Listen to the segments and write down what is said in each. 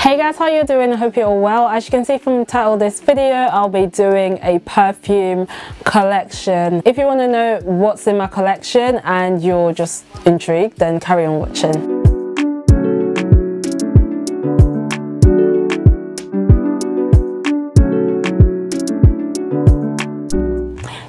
Hey guys, how you doing? I hope you're all well. As you can see from the title of this video, I'll be doing a perfume collection. If you want to know what's in my collection and you're just intrigued, then carry on watching.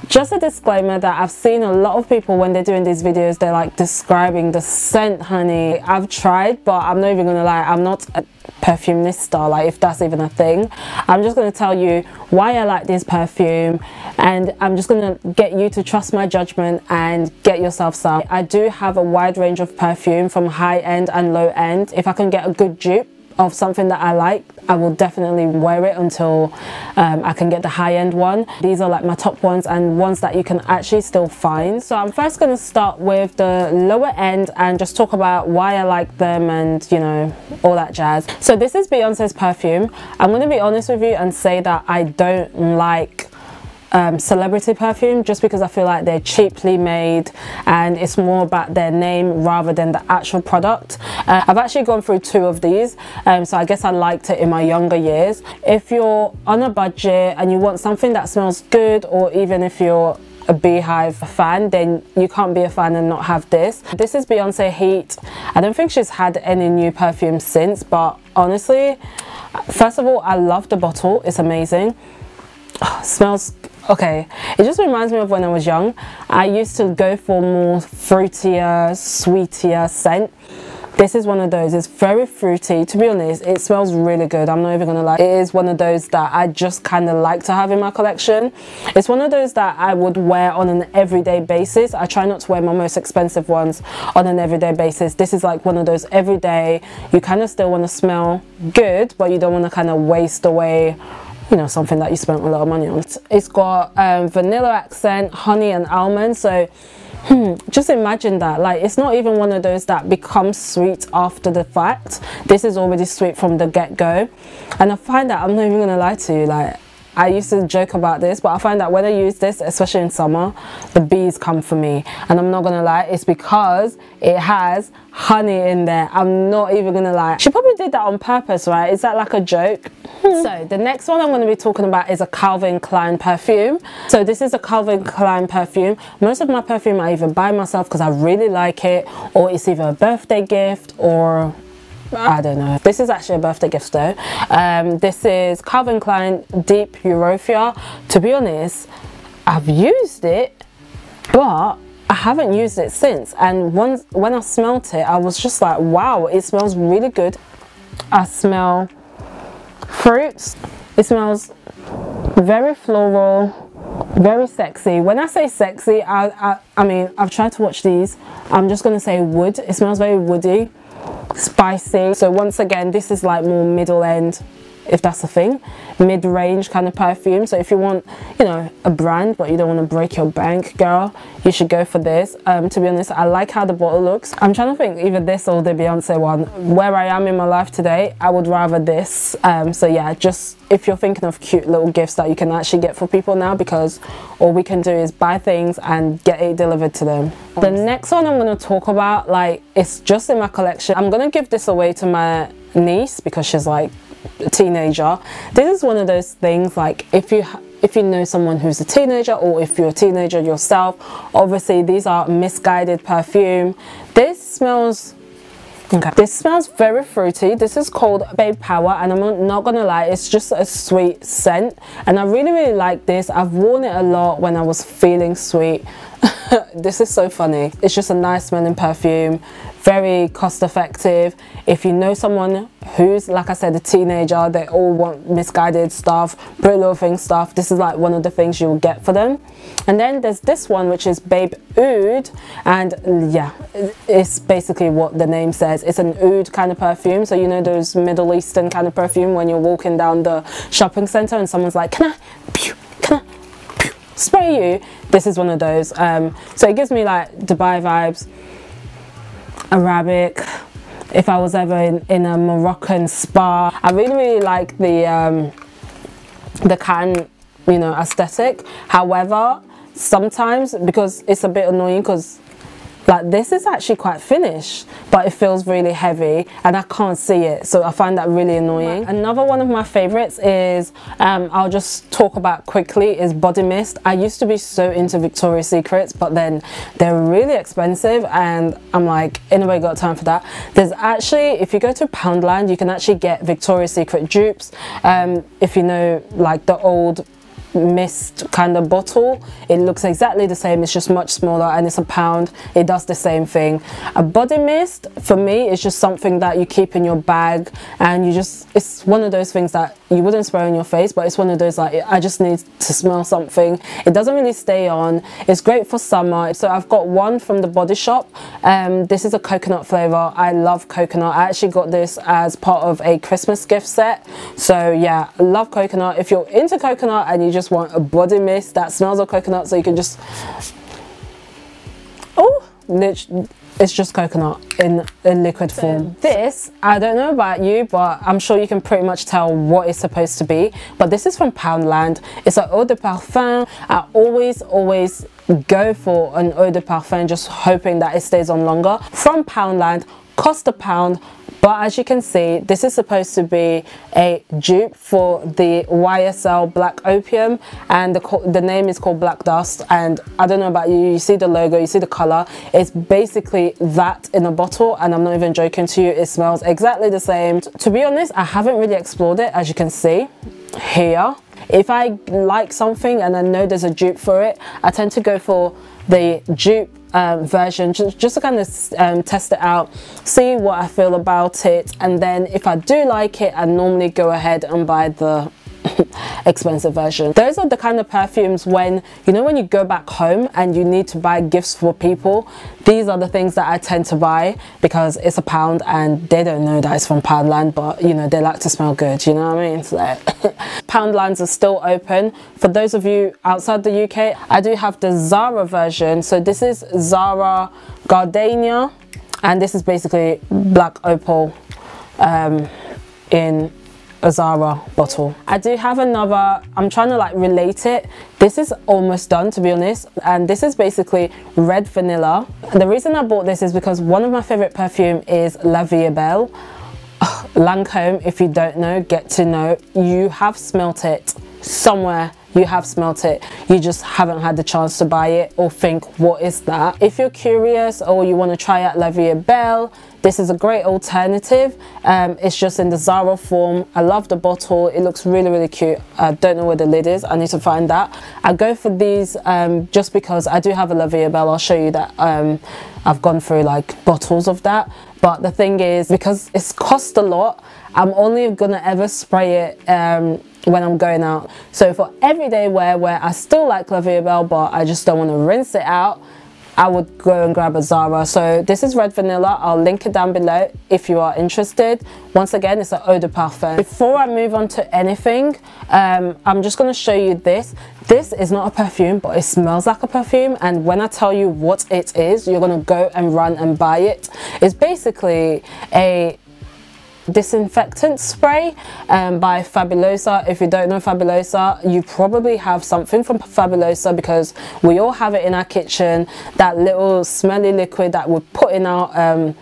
Just a disclaimer that I've seen a lot of people when they're doing these videos, they're like describing the scent, honey. I've tried, but I'm not even gonna lie, I'm not a perfumista, like if that's even a thing. I'm just gonna tell you why I like this perfume, and I'm just gonna get you to trust my judgment and get yourself some. I do have a wide range of perfume from high end and low end. If I can get a good dupe of something that I like, I will definitely wear it until I can get the high-end one. These are like my top ones and ones that you can actually still find. So I'm first going to start with the lower end and just talk about why I like them and, you know, all that jazz. So this is Beyonce's perfume. I'm going to be honest with you and say that I don't like celebrity perfume, just because I feel like they're cheaply made and it's more about their name rather than the actual product. I've actually gone through two of these, so I guess I liked it in my younger years. If you're on a budget and you want something that smells good, or even if you're a Beehive fan, then you can't be a fan and not have this. This is Beyonce Heat. I don't think she's had any new perfume since, but honestly, first of all, I love the bottle. It's amazing. Smells okay. It just reminds me of when I was young. I used to go for more fruitier, sweeter scent. This is one of those. It's very fruity. To be honest, it smells really good. I'm not even gonna lie. It is one of those that I just kind of like to have in my collection. It's one of those that I would wear on an everyday basis. I try not to wear my most expensive ones on an everyday basis. This is like one of those everyday, you kind of still want to smell good, but you don't want to kind of waste away, you know, something that you spent a lot of money on. It's got vanilla accent, honey and almond. So just imagine that. Like, it's not even one of those that becomes sweet after the fact. This is already sweet from the get-go. And I find that, I'm not even gonna lie to you, like, I used to joke about this, but I find that when I use this, especially in summer, the bees come for me. And I'm not gonna lie, it's because it has honey in there. I'm not even gonna lie. She probably did that on purpose, right? Is that like a joke? So the next one I'm going to be talking about is a Calvin Klein perfume. So this is a Calvin Klein perfume. Most of my perfume I either buy myself because I really like it, or it's either a birthday gift, or I don't know. This is actually a birthday gift though. This is Calvin Klein Deep Euphoria. To be honest, I've used it, but I haven't used it since. And once when I smelt it, I was just like, wow, it smells really good. I smell fruits. It smells very floral, very sexy. When I say sexy, I mean, I've tried to watch these. I'm just gonna say wood. It smells very woody, spicy. So once again, this is like more middle end, if that's a thing, mid-range kind of perfume. So if you want, you know, a brand but you don't want to break your bank, girl, you should go for this. To be honest, I like how the bottle looks. I'm trying to think either this or the Beyonce one. Where I am in my life today, I would rather this. So yeah, just if you're thinking of cute little gifts that you can actually get for people now, because all we can do is buy things and get it delivered to them. The next one I'm going to talk about, like, it's just in my collection. I'm going to give this away to my niece because she's like a teenager. This is one of those things, like, if you know someone who's a teenager, or if you're a teenager yourself, obviously these are misguided perfume. This smells okay. This smells very fruity. This is called Babe Power, and I'm not gonna lie, it's just a sweet scent, and I really like this. I've worn it a lot when I was feeling sweet. This is so funny. It's just a nice smelling perfume, very cost effective. If you know someone who's, like I said, a teenager, they all want misguided stuff, pretty little thing stuff, this is like one of the things you will get for them. And then there's this one, which is Babe Oud, and yeah, it's basically what the name says. It's an oud kind of perfume. So you know those Middle Eastern kind of perfume when you're walking down the shopping center and someone's like, can I spray you? This is one of those. So it gives me like Dubai vibes, Arabic. If I was ever in a Moroccan spa, I really like the can, you know, aesthetic. However, sometimes, because it's a bit annoying, because like this is actually quite finished, but it feels really heavy and I can't see it, so I find that really annoying. Another one of my favorites is I'll just talk about quickly is body mist. I used to be so into Victoria's Secrets, but then they're really expensive and I'm like, anyway, got time for that. There's actually, if you go to Poundland, you can actually get Victoria's Secret dupes. If you know, like the old mist kind of bottle, it looks exactly the same, it's just much smaller and it's £1. It does the same thing. A body mist for me is just something that you keep in your bag, and you just, it's one of those things that you wouldn't spray on your face, but it's one of those like, I just need to smell something. It doesn't really stay on. It's great for summer. So I've got one from the Body Shop. This is a coconut flavor. I love coconut. I actually got this as part of a Christmas gift set, so yeah, I love coconut. If you're into coconut and you just want a body mist that smells of coconut, so you can just, oh, it's just coconut in liquid form. This, I don't know about you, but I'm sure you can pretty much tell what it's supposed to be, but this is from Poundland. It's an eau de parfum. I always go for an eau de parfum, just hoping that it stays on longer. From Poundland, cost £1. But as you can see, this is supposed to be a dupe for the YSL Black Opium, and the name is called Black Dust. And I don't know about you, you see the logo, you see the color, it's basically that in a bottle, and I'm not even joking to you, it smells exactly the same. To be honest, I haven't really explored it, as you can see here. If I like something and I know there's a dupe for it, I tend to go for the dupe version, just to kind of test it out, see what I feel about it, and then if I do like it, I normally go ahead and buy the expensive version. Those are the kind of perfumes when, you know, when you go back home and you need to buy gifts for people, these are the things that I tend to buy because it's £1 and they don't know that it's from Poundland, but you know, they like to smell good, you know what I mean? So Poundlands are still open. For those of you outside the UK, I do have the Zara version. So this is Zara Gardenia, and this is basically Black Opal in a Zara bottle. I do have another, I'm trying to like relate it. This is almost done, to be honest, and this is basically red vanilla. And the reason I bought this is because one of my favorite perfume is La Vie Belle. Lancome, if you don't know, get to know. You have smelt it somewhere. You have smelt it, you just haven't had the chance to buy it or think, what is that? If you're curious or you want to try out La Vie Belle, this is a great alternative. It's just in the Zara form. I love the bottle, it looks really cute. I don't know where the lid is, I need to find that. I go for these just because I do have a La Vie Belle. I'll show you that. I've gone through like bottles of that, but the thing is, because it's cost a lot, I'm only gonna ever spray it when I'm going out. So for everyday wear where I still like La Vie Belle but I just don't want to rinse it out, I would go and grab a Zara. So this is red vanilla. I'll link it down below if you are interested. Once again, it's an eau de parfum. Before I move on to anything, I'm just going to show you this. This is not a perfume, but it smells like a perfume, and when I tell you what it is, you're going to go and run and buy it. It's basically a disinfectant spray by Fabulosa. If you don't know Fabulosa, you probably have something from Fabulosa because we all have it in our kitchen, that little smelly liquid that we put in our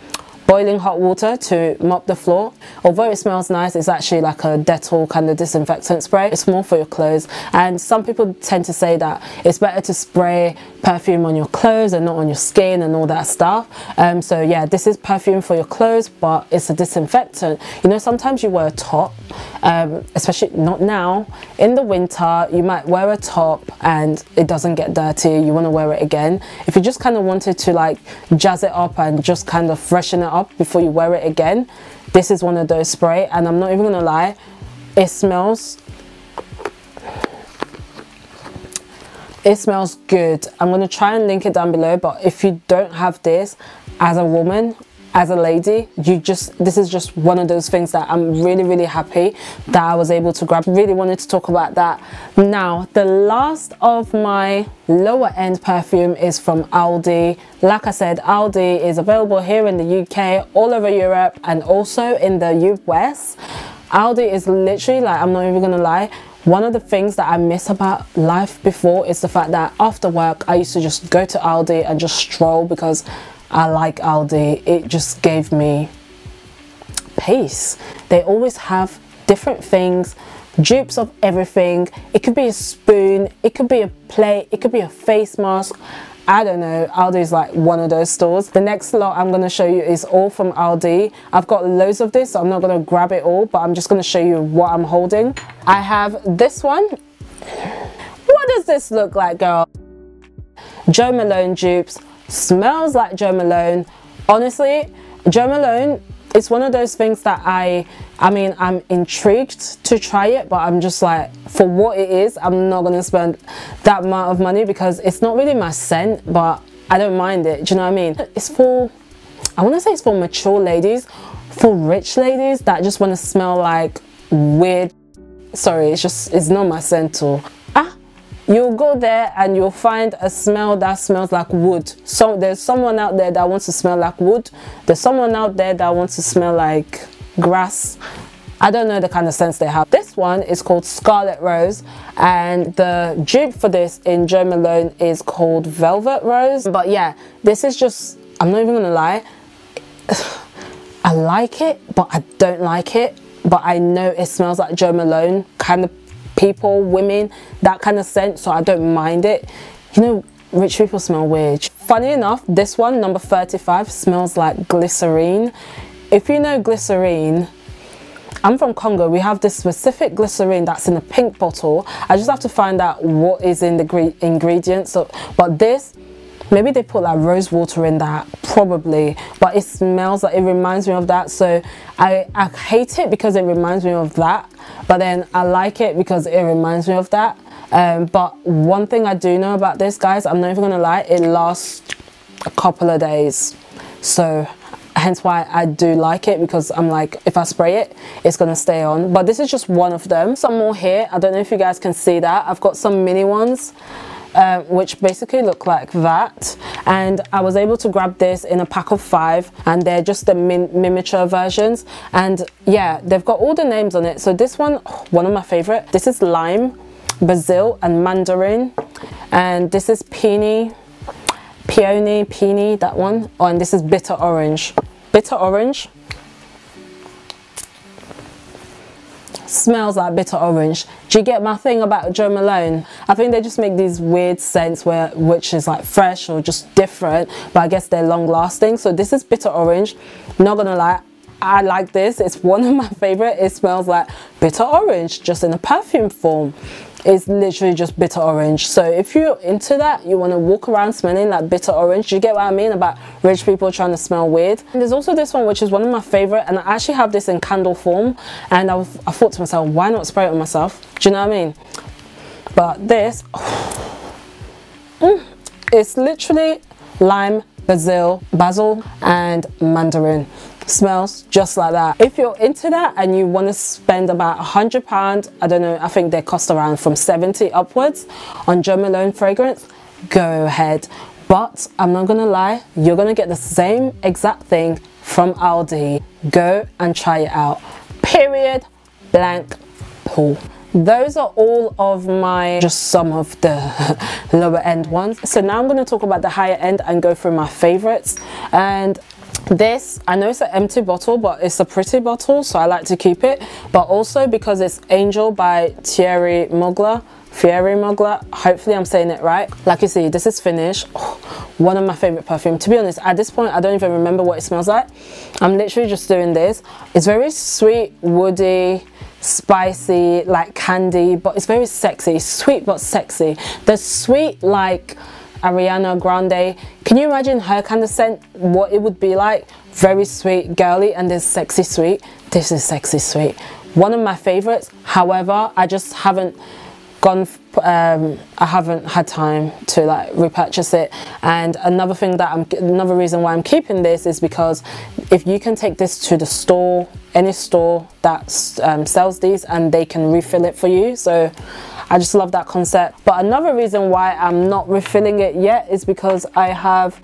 boiling hot water to mop the floor. Although it smells nice, it's actually like a Dettol kind of disinfectant spray. It's more for your clothes, and some people tend to say that it's better to spray perfume on your clothes and not on your skin and all that stuff. So yeah, this is perfume for your clothes, but it's a disinfectant. You know, sometimes you wear a top, especially not now, in the winter, you might wear a top and it doesn't get dirty, you want to wear it again. If you just kind of wanted to like jazz it up and just kind of freshen it up before you wear it again, this is one of those spray, and I'm not even gonna lie, it smells good. I'm gonna try and link it down below, but if you don't have this as a woman, as a lady, this is just one of those things that I'm really happy that I was able to grab. Really wanted to talk about that. Now, the last of my lower end perfume is from Aldi. Like I said, Aldi is available here in the UK, all over Europe, and also in the US. Aldi is literally, like, I'm not even gonna lie, One of the things that I miss about life before is the fact that after work I used to just go to Aldi and just stroll, because I like Aldi. It just gave me peace. They always have different things, dupes of everything. It could be a spoon, it could be a plate, it could be a face mask. I don't know, Aldi is like one of those stores. The next lot I'm going to show you is all from Aldi. I've got loads of this, so I'm not going to grab it all, but I'm just going to show you what I'm holding. I have this one. What does this look like, girl? Jo Malone dupes. Smells like Jo Malone. Honestly, Jo Malone, it's one of those things that I mean, I'm intrigued to try it, but I'm just like, for what it is, I'm not gonna spend that amount of money, because it's not really my scent, but I don't mind it. Do you know what I mean? It's for, I want to say it's for mature ladies, for rich ladies that just want to smell like weird. Sorry, it's not my scent. Or you'll go there and you'll find a smell that smells like wood. So there's someone out there that wants to smell like wood. There's someone out there that wants to smell like grass. I don't know the kind of scents they have. This one is called Scarlet Rose, and the dupe for this in Jo Malone is called Velvet Rose. But yeah, this is just, I'm not even gonna lie, I like it, but I don't like it. But I know it smells like Jo Malone kind of people, women, that kind of scent, so I don't mind it. You know, rich people smell weird. Funny enough, this one, number 35, smells like glycerine. If you know glycerine, I'm from Congo. We have this specific glycerine that's in a pink bottle. I just have to find out what is in the ingredients. So, but this, maybe they put like rose water in that, probably, but it smells like, it reminds me of that. So I hate it because it reminds me of that, but then I like it because it reminds me of that. But one thing I do know about this, guys, I'm not even gonna lie, it lasts a couple of days. So hence why I do like it, because I'm like, if I spray it, it's gonna stay on. But this is just one of them. Some more here. I don't know if you guys can see that. I've got some mini ones, which basically look like that, and I was able to grab this in a pack of 5, and they're just the miniature versions, and yeah, they've got all the names on it. So this one, one of my favorite, this is lime, basil and mandarin, and this is peony, that one. Oh, and this is bitter orange. Smells like bitter orange. Do you get my thing about Jo Malone? I think they just make these weird scents which is like fresh or just different, but I guess they're long lasting. So this is bitter orange. Not gonna lie, I like this. It's one of my favorite. It smells like bitter orange, just in a perfume form. It's literally just bitter orange. So if you're into that, you want to walk around smelling like bitter orange. Do you get what I mean about rich people trying to smell weird? And there's also this one, which is one of my favorite, and I actually have this in candle form, and I thought to myself, why not spray it on myself? Do you know what I mean? But this, it's literally lime, basil and mandarin. Smells just like that. If you're into that and you want to spend about £100, I don't know, I think they cost around from 70 upwards on Jo Malone fragrance, go ahead. But I'm not gonna lie, you're gonna get the same exact thing from Aldi. Go and try it out. Period, blank, pull. Those are all of my, just some of the lower end ones. So now I'm going to talk about the higher end and go through my favorites. And this, I know it's an empty bottle, but it's a pretty bottle, so I like to keep it. But also because it's Angel by Thierry Mugler. Hopefully I'm saying it right. Like you see, this is Finish. One of my favorite perfume. To be honest, at this point I don't even remember what it smells like. I'm literally just doing this. It's very sweet, woody, spicy, like candy, but it's very sexy. Sweet but sexy. The sweet, like Ariana Grande. Can you imagine her kind of scent, what it would be like? Very sweet, girly, and there's sexy sweet. This is sexy sweet. One of my favorites. However, I just haven't gone, I haven't had time to like repurchase it. And another thing that another reason why I'm keeping this is because if you can take this to the store, any store that sells these, and they can refill it for you. So I just love that concept. But another reason why I'm not refilling it yet is because I have,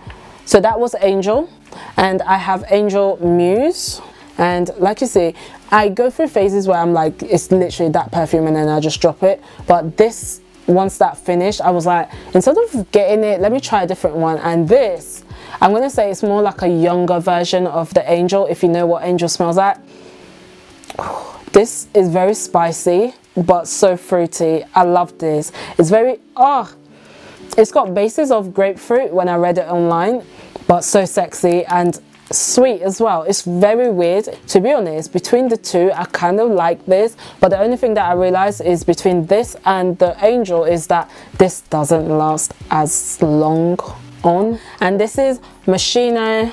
so that was Angel, and I have Angel Muse. And like you see, I go through phases where I'm like, it's literally that perfume and then I just drop it. But this, once that finished, I was like, instead of getting it, let me try a different one. And this, I'm going to say it's more like a younger version of the Angel, if you know what Angel smells like. This is very spicy, but so fruity. I love this. It's very, it's got bases of grapefruit when I read it online, but so sexy and sweet as well. It's very weird, to be honest. Between the two, I kind of like this, but the only thing that I realized is between this and the Angel is that this doesn't last as long on. And this is Moschino,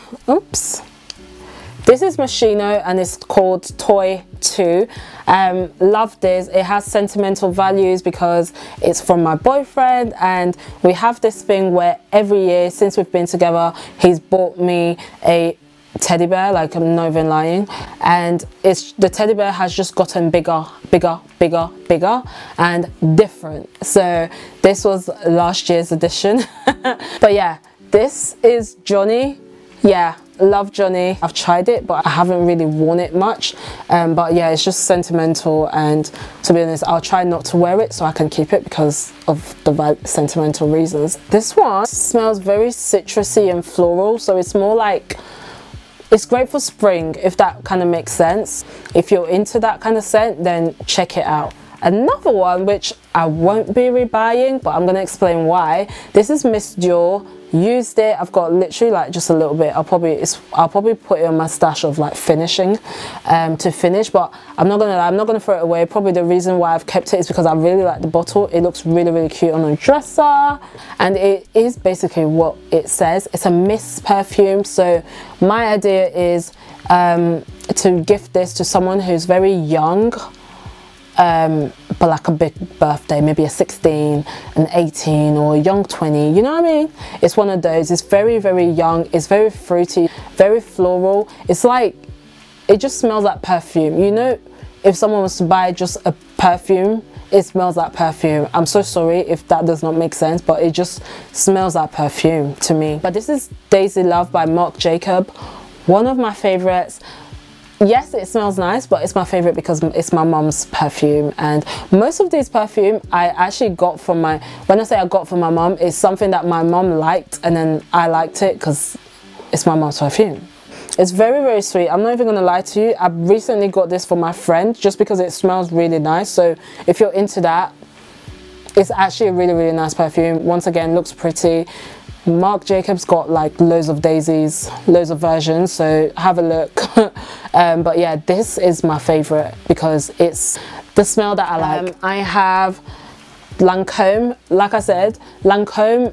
this is Moschino and it's called Toy 2. Love this. It has sentimental values because it's from my boyfriend, and we have this thing where every year since we've been together, he's bought me a teddy bear, like I'm not even lying, and the teddy bear has just gotten bigger and different. So this was last year's edition. But yeah, this is Johnny. Yeah, love Johnny. I've tried it, but I haven't really worn it much. But yeah, it's just sentimental, and to be honest, I'll try not to wear it so I can keep it because of the sentimental reasons. This one smells very citrusy and floral, so it's more like, it's great for spring, if that kind of makes sense. If you're into that kind of scent, then check it out. Another one which I won't be rebuying, but I'm going to explain why. This is Miss Dior. Used it. I've got literally like just a little bit. I'll probably put it on my stash of like finishing to finish, but I'm not gonna throw it away. Probably the reason why I've kept it is because I really like the bottle. It looks really cute on a dresser, and it is basically what it says. It's a mist perfume, so my idea is to gift this to someone who's very young, but like a big birthday, maybe a 16, an 18, or a young 20, you know what I mean? It's one of those. It's very young, it's very fruity, very floral. It's like, it just smells like perfume. You know, if someone was to buy just a perfume, it smells like perfume. I'm so sorry if that does not make sense, but it just smells like perfume to me. But this is Daisy Love by Marc Jacob, one of my favorites. Yes, it smells nice, but it's my favorite because it's my mom's perfume, and most of these perfume I actually got from my, when I say I got from my mom, it's something that my mom liked and then I liked it because it's my mom's perfume. It's very sweet. I'm not even gonna lie to you, I recently got this for my friend just because it smells really nice. So if you're into that, it's actually a really nice perfume. Once again, looks pretty. Marc Jacobs got like loads of daisies, loads of versions, so have a look. But yeah, this is my favorite because it's the smell that I like. I have Lancome. Like I said, Lancome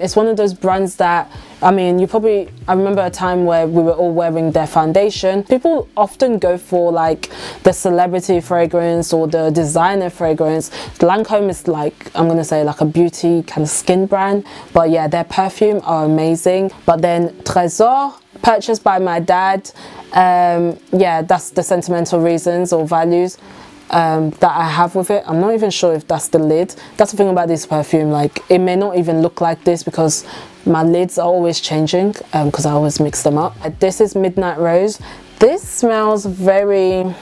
is one of those brands that, I mean, I remember a time where we were all wearing their foundation. People often go for like the celebrity fragrance or the designer fragrance. Lancome is like, I'm gonna say like a beauty kind of skin brand, but yeah, their perfume are amazing. But then Trésor, purchased by my dad, yeah, that's the sentimental reasons or values that I have with it. I'm not even sure if that's the lid. That's the thing about this perfume, like it may not even look like this because my lids are always changing because I always mix them up. This is Midnight Rose. This smells very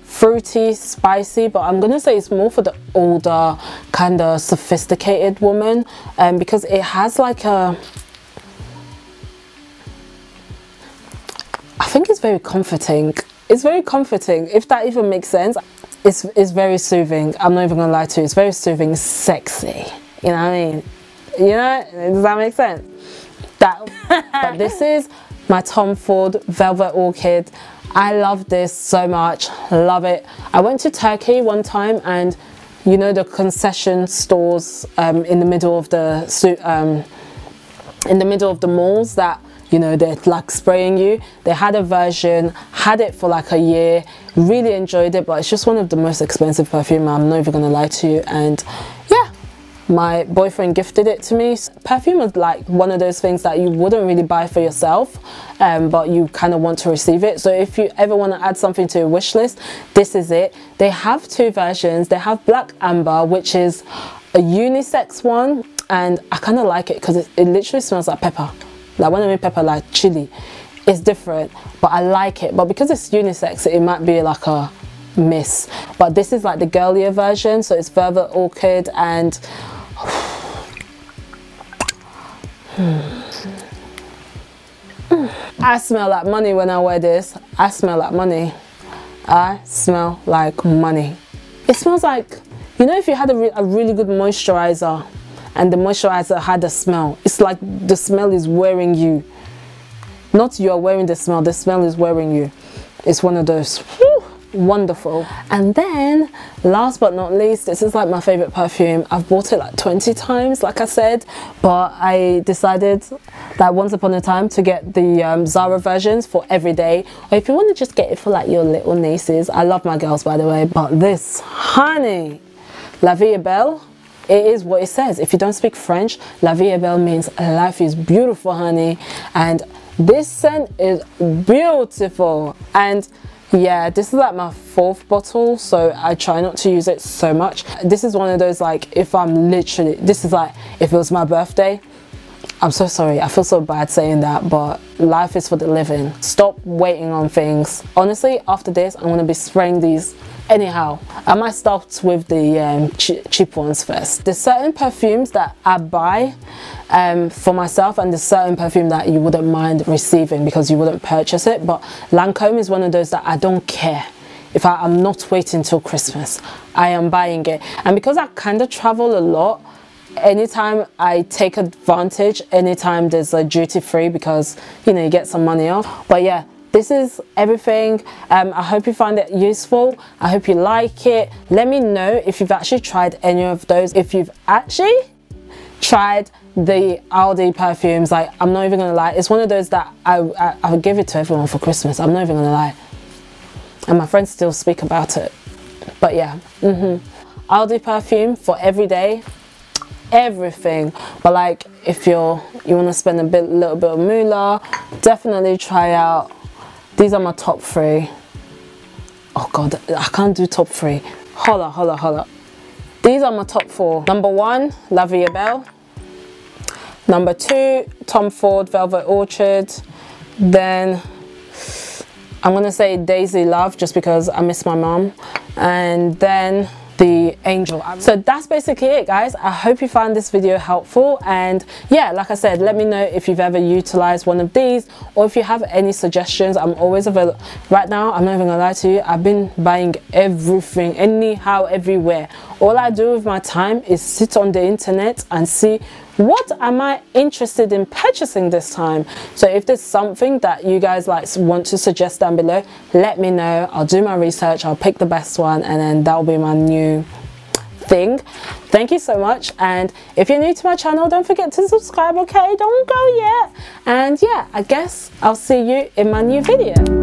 fruity, spicy, but I'm gonna say it's more for the older kind of sophisticated woman, because it has like a, I think it's very comforting. It's very comforting, if that even makes sense. It's very soothing. I'm not even gonna lie to you. It's very soothing, sexy. You know what I mean? You know, does that make sense? But this is my Tom Ford Velvet Orchid. I love this so much. Love it. I went to Turkey one time, and you know the concession stores in the middle of the malls that, you know, they're like spraying you. They had a version, had it for like a year, really enjoyed it, but it's just one of the most expensive perfume, I'm not even gonna lie to you. And yeah, my boyfriend gifted it to me. Perfume is like one of those things that you wouldn't really buy for yourself, but you kind of want to receive it. So if you ever want to add something to your wish list, this is it. They have two versions. They have Black Amber, which is a unisex one, and I kind of like it because it literally smells like pepper. Like when I mean pepper, like chili. it's different, but I like it. But because it's unisex, it might be like a miss. But this is like the girlier version, so it's Velvet Orchid, and I smell like money when I wear this. I smell like money. I smell like money. It smells like, you know, if you had a really good moisturizer and the moisturizer had a smell, it's like the smell is wearing you. Not you're wearing the smell is wearing you. It's one of those. Whew, wonderful. And then last but not least, this is like my favorite perfume. I've bought it like 20 times, like I said, but I decided that once upon a time to get the Zara versions for every day, or if you want to just get it for like your little nieces. I love my girls, by the way, but this, honey, La Vie est Belle, it is what it says. If you don't speak French, La Vie est Belle means life is beautiful, honey. And this scent is beautiful. And yeah, this is like my 4th bottle, so I try not to use it so much. This is one of those, like, if I'm literally, this is like if it was my birthday. I'm so sorry, I feel so bad saying that, but life is for the living. Stop waiting on things. Honestly, after this, I'm gonna be spraying these anyhow. I might start with the cheap ones first. There's certain perfumes that I buy for myself, and there's certain perfume that you wouldn't mind receiving because you wouldn't purchase it. But Lancome is one of those that I don't care if I'm not waiting till Christmas. I am buying it. And because I kind of travel a lot, anytime I take advantage, anytime there's a duty-free, because you know, you get some money off. But yeah, this is everything. I hope you find it useful. I hope you like it. Let me know if you've actually tried any of those. If you've actually tried the Aldi perfumes, like, I'm not even gonna lie, it's one of those that I would give it to everyone for Christmas. I'm not even gonna lie, and my friends still speak about it. But yeah, Aldi perfume for every day, everything. But like, if you want to spend a little bit of moolah, definitely try out. These are my top 3. Oh god, I can't do top 3. Holla. These are my top 4. Number 1, La Vie est Belle. Number 2, Tom Ford Velvet Orchid. Then I'm gonna say Daisy Love, just because I miss my mom. And then the Angel. So that's basically it, guys. I hope you found this video helpful, and yeah, like I said, let me know if you've ever utilized one of these, or if you have any suggestions. I'm always available. Right now, I'm not even gonna lie to you, I've been buying everything, anyhow, everywhere. All I do with my time is sit on the internet and see what am I interested in purchasing this time. So if there's something that you guys like want to suggest down below, let me know. I'll do my research, I'll pick the best one, and then that'll be my new thing. Thank you so much, and if you're new to my channel, don't forget to subscribe, okay? Don't go yet. And yeah, I guess I'll see you in my new video.